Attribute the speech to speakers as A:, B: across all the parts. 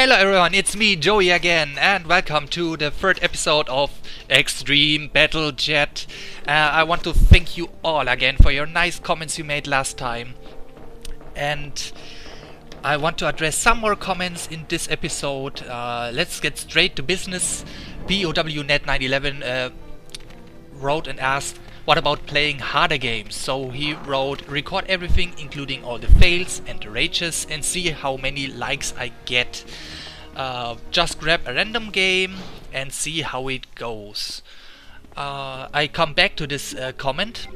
A: Hello everyone, it's me, Joey again, and welcome to the third episode of Ex.Battle Chat. I want to thank you all again for your nice comments you made last time. And I want to address some more comments in this episode. Let's get straight to business. BOWNet911 wrote and asked, what about playing harder games? So he wrote, record everything including all the fails and the rages and see how many likes I get. Just grab a random game and see how it goes. I come back to this comment.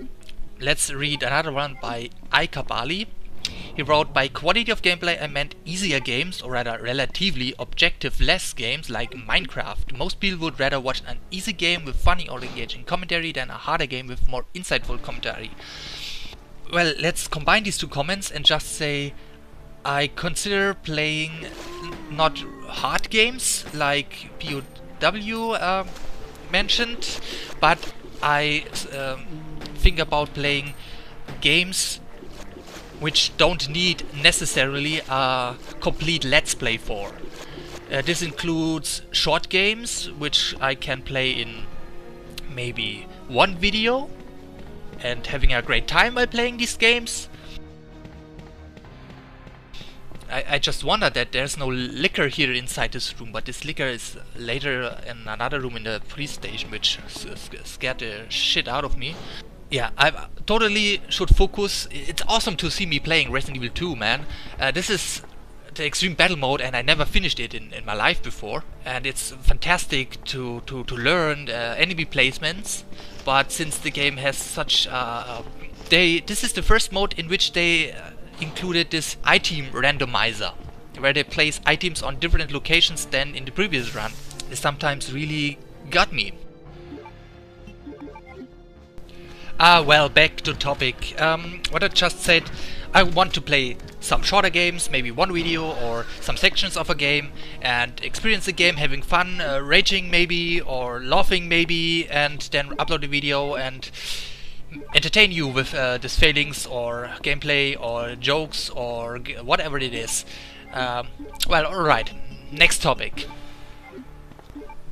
A: Let's read another one by Aikabali. He wrote, by quality of gameplay I meant easier games, or rather relatively objective-less games like Minecraft. Most people would rather watch an easy game with funny or engaging commentary than a harder game with more insightful commentary. Well, let's combine these two comments and just say I consider playing not hard games like POW mentioned, but I think about playing games which don't need necessarily a complete let's play for. This includes short games, which I can play in maybe one video and having a great time while playing these games. I just wonder that there's no liquor here inside this room, but this liquor is later in another room in the police station, which scared the shit out of me. Yeah, I totally should focus. It's awesome to see me playing Resident Evil 2, man. This is the extreme battle mode and I never finished it in my life before. And it's fantastic to learn enemy placements. But since the game has such... this is the first mode in which they included this item randomizer, where they place items on different locations than in the previous run. This sometimes really got me. Well, back to topic. What I just said, I want to play some shorter games, maybe one video or some sections of a game, and experience the game, having fun, raging maybe, or laughing maybe, and then upload the video and entertain you with these failings or gameplay or jokes or whatever it is. Well, alright, next topic.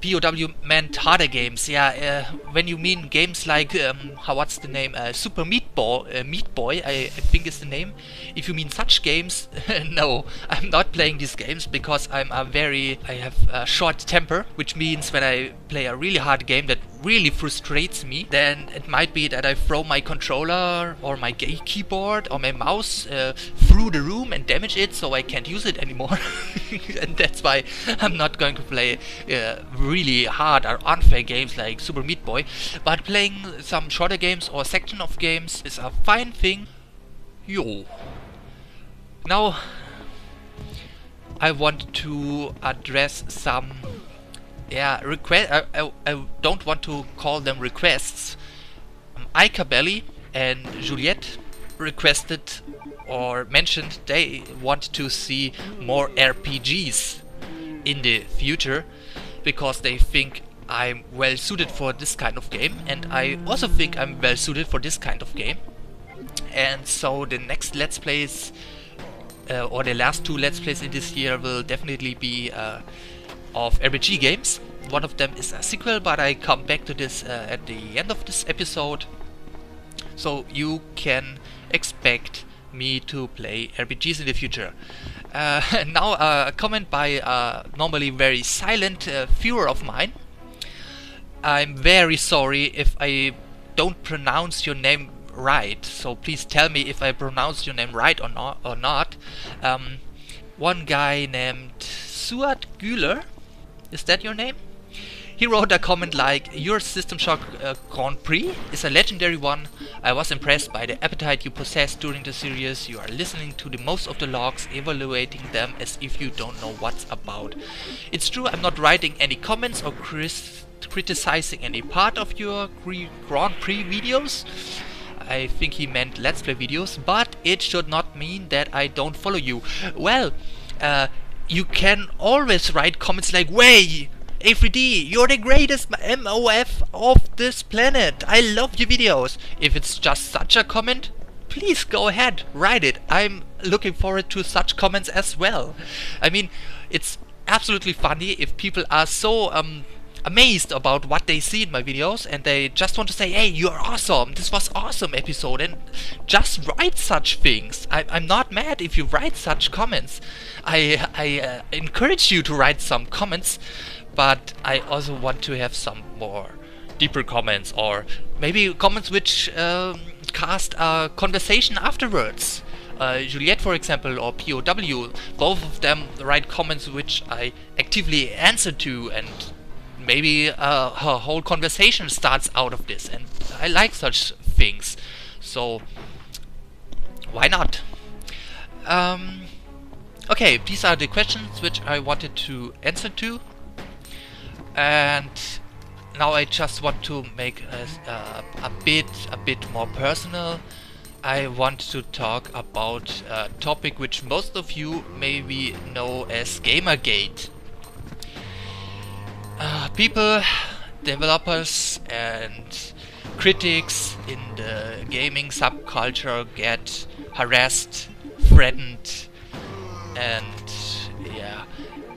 A: POW meant harder games. Yeah, when you mean games like what's the name? Super Meat Boy, I think is the name. If you mean such games, no, I'm not playing these games because I have a short temper, which means when I play a really hard game that really frustrates me, then it might be that I throw my controller or my keyboard or my mouse through the room and damage it, so I can't use it anymore. And that's why I'm not going to play really hard or unfair games like Super Meat Boy, but playing some shorter games or section of games is a fine thing. Yo. Now I want to address some request. I don't want to call them requests. Ika Belly and Juliette requested or mentioned they want to see more RPGs in the future because they think I'm well suited for this kind of game, and I also think I'm well suited for this kind of game. And so the next Let's Plays or the last two Let's Plays in this year will definitely be of RPG games. One of them is a sequel, but I come back to this at the end of this episode. So you can expect me to play RPGs in the future. Now a comment by a normally very silent viewer of mine. I'm very sorry if I don't pronounce your name right, so please tell me if I pronounce your name right or not. One guy named Suat Güler, is that your name? He wrote a comment like, your System Shock Grand Prix is a legendary one. I was impressed by the appetite you possess during the series. You are listening to the most of the logs, evaluating them as if you don't know what's about. It's true, I'm not writing any comments or criticizing any part of your Grand Prix videos. I think he meant Let's Play videos, but it should not mean that I don't follow you. Well, you can always write comments like, way! A3D, you're the greatest MOF of this planet. I love your videos. If it's just such a comment, please go ahead, write it. I'm looking forward to such comments as well. I mean, it's absolutely funny if people are so amazed about what they see in my videos, and they just want to say, hey, you're awesome, this was awesome episode, and just write such things. I'm not mad if you write such comments. I encourage you to write some comments, but I also want to have some more deeper comments, or maybe comments which cast a conversation afterwards. Juliet, for example, or POW, both of them write comments which I actively answer to, and maybe her whole conversation starts out of this, and I like such things, so why not? Okay, these are the questions which I wanted to answer to, and now I just want to make a bit more personal. I want to talk about a topic which most of you maybe know as Gamergate. People, developers and critics in the gaming subculture get harassed, threatened, and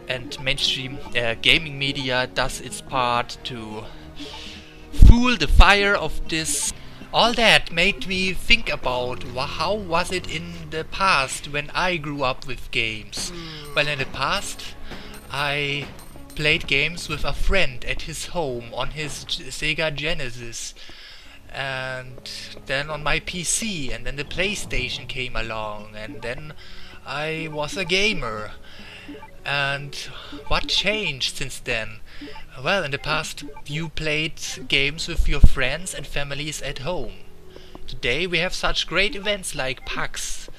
A: and mainstream gaming media does its part to fuel the fire of this. All that made me think about how was it in the past when I grew up with games. Well, in the past I played games with a friend at his home on his Sega Genesis, and then on my PC, and then the PlayStation came along, and then I was a gamer. And what changed since then? Well, in the past you played games with your friends and families at home. Today we have such great events like PAX,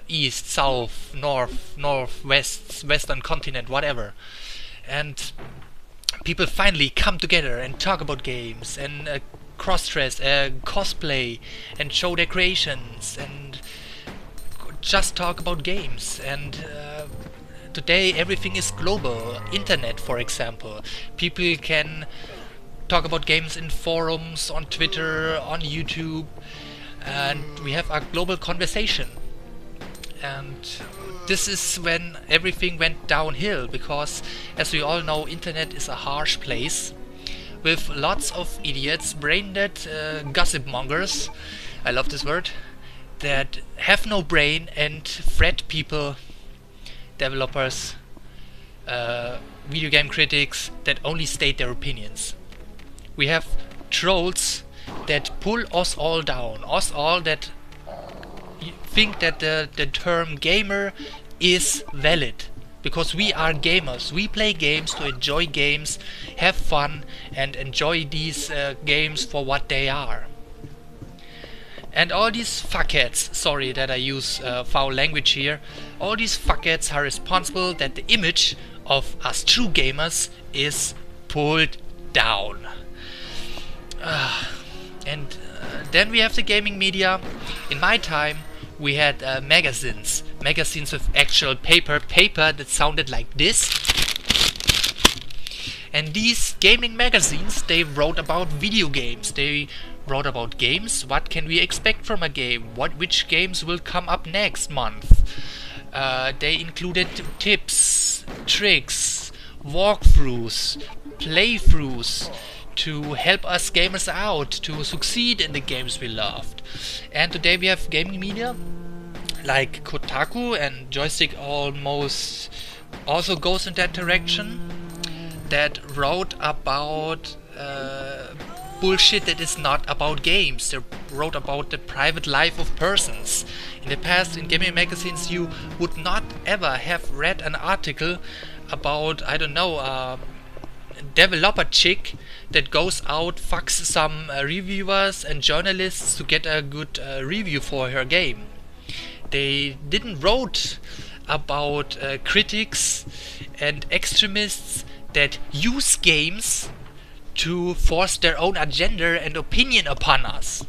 A: East, South, North, West, Western continent, whatever. And people finally come together and talk about games, and cross-dress, cosplay, and show their creations, and just talk about games. And today everything is global. Internet, for example. People can talk about games in forums, on Twitter, on YouTube, and we have a global conversation. And this is when everything went downhill, because as we all know, internet is a harsh place with lots of idiots, brain-dead gossip mongers, I love this word, that have no brain and threat people, developers, video game critics that only state their opinions. We have trolls that pull us all down, us all that think that the term gamer is valid, because we are gamers. We play games to enjoy games, have fun, and enjoy these games for what they are. And all these fuckheads, sorry that I use foul language here, all these fuckheads are responsible that the image of us true gamers is pulled down. And then we have the gaming media. In my time we had magazines with actual paper that sounded like this. And these gaming magazines, they wrote about video games, they wrote about games, what can we expect from a game, which games will come up next month. They included tips, tricks, walkthroughs, playthroughs to help us gamers out to succeed in the games we loved. And today we have gaming media like Kotaku, and Joystick almost also goes in that direction, that wrote about bullshit that is not about games. They wrote about the private life of persons. In the past, in gaming magazines, you would not ever have read an article about, I don't know, a developer chick that goes out, fucks some reviewers and journalists to get a good review for her game. They didn't wrote about critics and extremists that use games to force their own agenda and opinion upon us.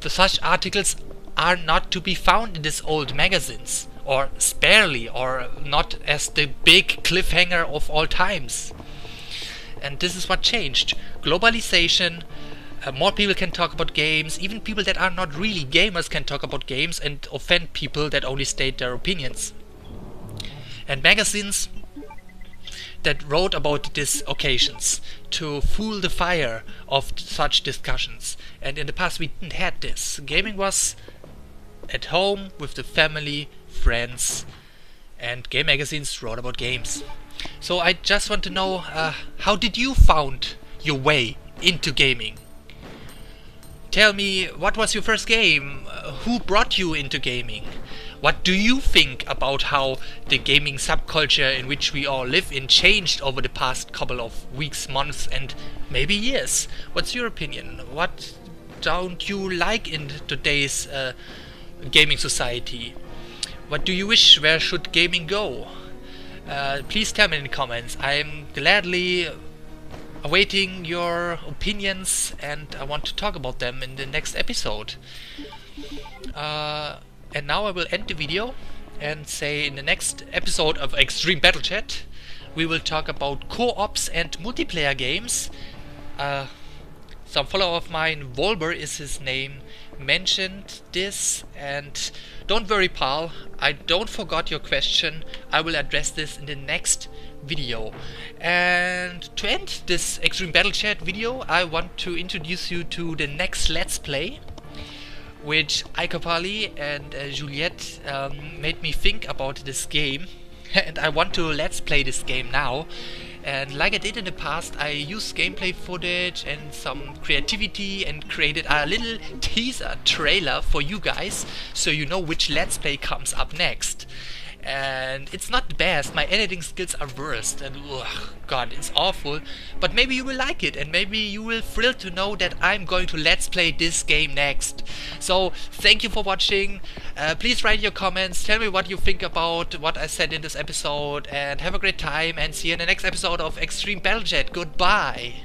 A: Such articles are not to be found in these old magazines, or sparely, or not as the big cliffhanger of all times. And this is what changed. Globalization, more people can talk about games, even people that are not really gamers can talk about games and offend people that only state their opinions. And magazines that wrote about these occasions to fuel the fire of such discussions. And in the past we didn't had this. Gaming was at home with the family, friends, and game magazines wrote about games. So I just want to know, how did you found your way into gaming? Tell me, what was your first game? Who brought you into gaming? What do you think about how the gaming subculture in which we all live in changed over the past couple of weeks, months, and maybe years? What's your opinion? What don't you like in today's gaming society? What do you wish? Where should gaming go? Please tell me in the comments. I'm gladly awaiting your opinions, and I want to talk about them in the next episode. And now I will end the video and say in the next episode of Extreme Chat we will talk about co-ops and multiplayer games. Some follower of mine, Volber is his name, mentioned this, and don't worry pal, I don't forgot your question. I will address this in the next video. And to end this Extreme Chat video, I want to introduce you to the next Let's Play, which Aikapali and Juliette made me think about this game. And I want to let's play this game now. And like I did in the past, I used gameplay footage and some creativity and created a little teaser trailer for you guys, so you know which let's play comes up next. And it's not the best, my editing skills are worst, and god, it's awful, but maybe you will like it, and maybe you will thrill to know that I'm going to let's play this game next. So thank you for watching. Please write your comments, tell me what you think about what I said in this episode, and have a great time, and see you in the next episode of Extreme Battle Chat. Goodbye.